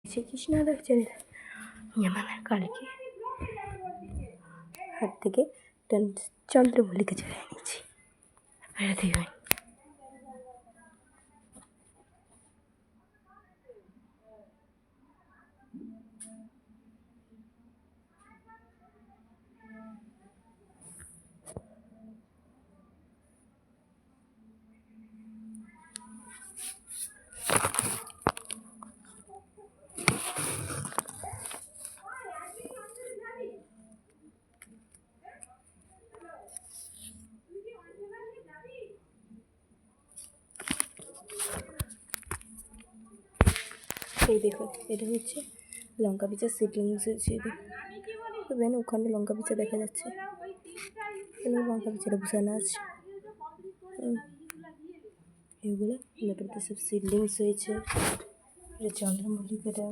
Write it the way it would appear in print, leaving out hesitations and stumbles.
শ্রীকৃষ্ণ দেখছেন মানে কালকে হাত থেকে চন্দ্রমল্লিকা চলে এনেছি বেড়াতে হয়। এই দেখো এটা হচ্ছে লঙ্কা পিচা সিডলিংস হচ্ছে। দেখবেন ওখানে লঙ্কা পিচা দেখা যাচ্ছে, লঙ্কা পিচাটা বসানো আছে। এগুলো সব সিডলিংস হয়েছে। এটা চন্দ্রমল্লিকাটা